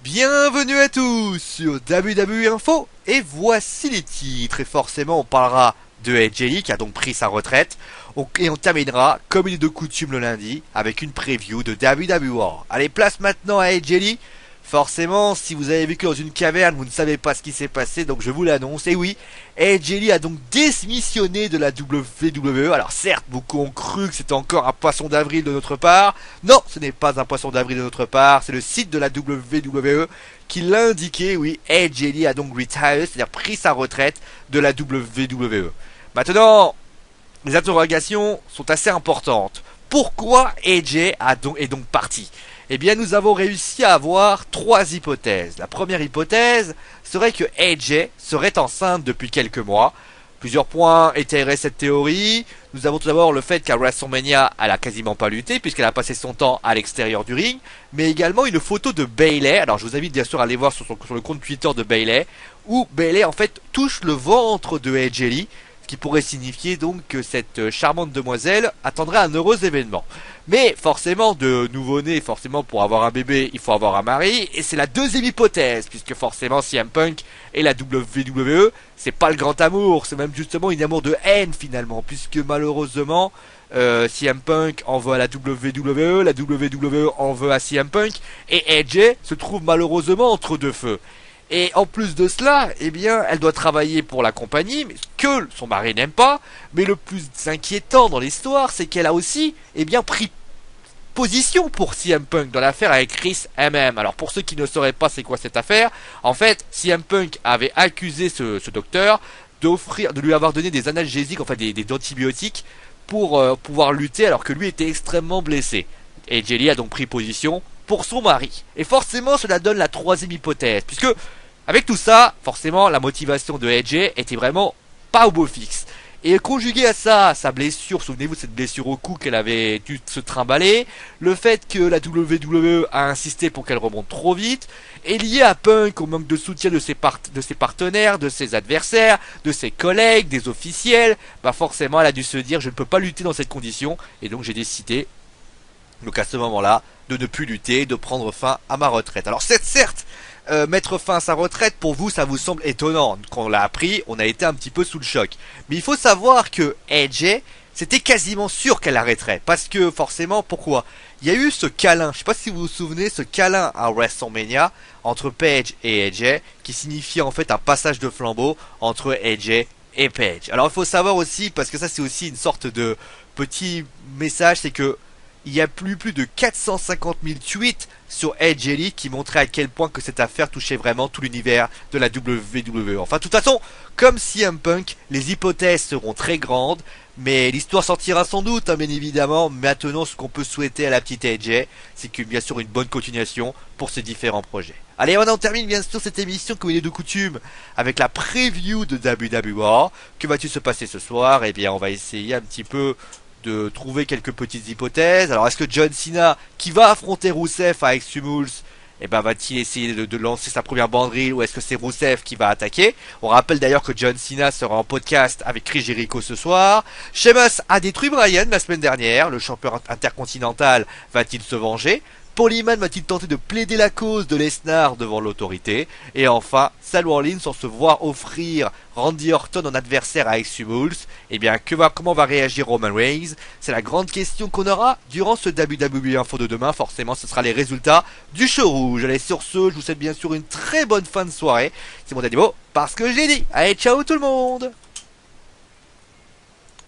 Bienvenue à tous sur WWE Info et voici les titres et forcément on parlera de AJ qui a donc pris sa retraite et on terminera comme il est de coutume le lundi avec une preview de WWE. Allez, place maintenant à AJ. Forcément, si vous avez vécu dans une caverne, vous ne savez pas ce qui s'est passé, donc je vous l'annonce. Et oui, AJ a donc démissionné de la WWE. Alors certes, beaucoup ont cru que c'était encore un poisson d'avril de notre part. Non, ce n'est pas un poisson d'avril de notre part. C'est le site de la WWE qui l'a indiqué. Oui, AJ a donc retired, c'est-à-dire pris sa retraite de la WWE. Maintenant, les interrogations sont assez importantes. Pourquoi AJ est donc parti ? Eh bien, nous avons réussi à avoir trois hypothèses. La première hypothèse serait que AJ serait enceinte depuis quelques mois. Plusieurs points étayeraient cette théorie. Nous avons tout d'abord le fait qu'à WrestleMania, elle a quasiment pas lutté puisqu'elle a passé son temps à l'extérieur du ring. Mais également une photo de Bayley. Alors, je vous invite bien sûr à aller voir sur le compte Twitter de Bayley, où Bayley en fait touche le ventre de AJ, ce qui pourrait signifier donc que cette charmante demoiselle attendrait un heureux événement. Mais forcément, de nouveau-né, forcément pour avoir un bébé, il faut avoir un mari, et c'est la deuxième hypothèse, puisque forcément CM Punk et la WWE, c'est pas le grand amour, c'est même justement une amour de haine finalement, puisque malheureusement, CM Punk en veut à la WWE en veut à CM Punk, et AJ se trouve malheureusement entre deux feux. Et en plus de cela, eh bien, elle doit travailler pour la compagnie, mais que son mari n'aime pas. Mais le plus inquiétant dans l'histoire, c'est qu'elle a aussi, eh bien, pris position pour CM Punk dans l'affaire avec Chris MM. Alors pour ceux qui ne sauraient pas c'est quoi cette affaire, en fait, CM Punk avait accusé ce docteur de lui avoir donné des analgésiques, enfin des antibiotiques pour pouvoir lutter alors que lui était extrêmement blessé. Et Jelly a donc pris position pour son mari. Et forcément, cela donne la troisième hypothèse, puisque avec tout ça, forcément, la motivation de AJ était vraiment pas au beau fixe. Et conjugué à ça, sa blessure, souvenez-vous de cette blessure au cou qu'elle avait dû se trimballer, le fait que la WWE a insisté pour qu'elle remonte trop vite, et lié à Punk au manque de soutien de ses partenaires, de ses adversaires, de ses collègues, des officiels, bah forcément elle a dû se dire je ne peux pas lutter dans cette condition, et donc j'ai décidé, donc à ce moment-là, de ne plus lutter, de prendre fin à ma retraite. Alors certes, mettre fin à sa retraite, pour vous, ça vous semble étonnant. Quand on l'a appris, on a été un petit peu sous le choc. Mais il faut savoir que AJ, c'était quasiment sûr qu'elle arrêterait. Parce que forcément, pourquoi ? Il y a eu ce câlin, je sais pas si vous vous souvenez, ce câlin à WrestleMania entre Paige et AJ, qui signifiait en fait un passage de flambeau entre AJ et Paige. Alors il faut savoir aussi, parce que ça c'est aussi une sorte de petit message, c'est que il y a plus de 450 000 tweets sur AJ Lee qui montraient à quel point que cette affaire touchait vraiment tout l'univers de la WWE. Enfin, de toute façon, comme CM Punk, les hypothèses seront très grandes, mais l'histoire sortira sans doute, hein, bien évidemment. Maintenant, ce qu'on peut souhaiter à la petite AJ, c'est que bien sûr une bonne continuation pour ces différents projets. Allez, on termine bien sûr cette émission comme il est de coutume avec la preview de WWE. Que va-t-il se passer ce soir ? Eh bien, on va essayer un petit peu de trouver quelques petites hypothèses. Alors est-ce que John Cena, qui va affronter Rusev à Extreme Rules, eh ben va-t-il essayer de lancer sa première banderille, ou est-ce que c'est Rusev qui va attaquer ? On rappelle d'ailleurs que John Cena sera en podcast avec Chris Jericho ce soir. Sheamus a détruit Bryan la semaine dernière. Le champion intercontinental va-t-il se venger ? Paul Heyman va-t-il tenter de plaider la cause de Lesnar devant l'autorité ? Et enfin, Seth Rollins, sans se voir offrir Randy Orton en adversaire à Extreme Rules, eh bien, comment va réagir Roman Reigns ? C'est la grande question qu'on aura durant ce WWE Info de demain. Forcément, ce sera les résultats du show rouge. Allez, sur ce, je vous souhaite bien sûr une très bonne fin de soirée. C'est mon Danimo, parce que j'ai dit. Allez, ciao tout le monde !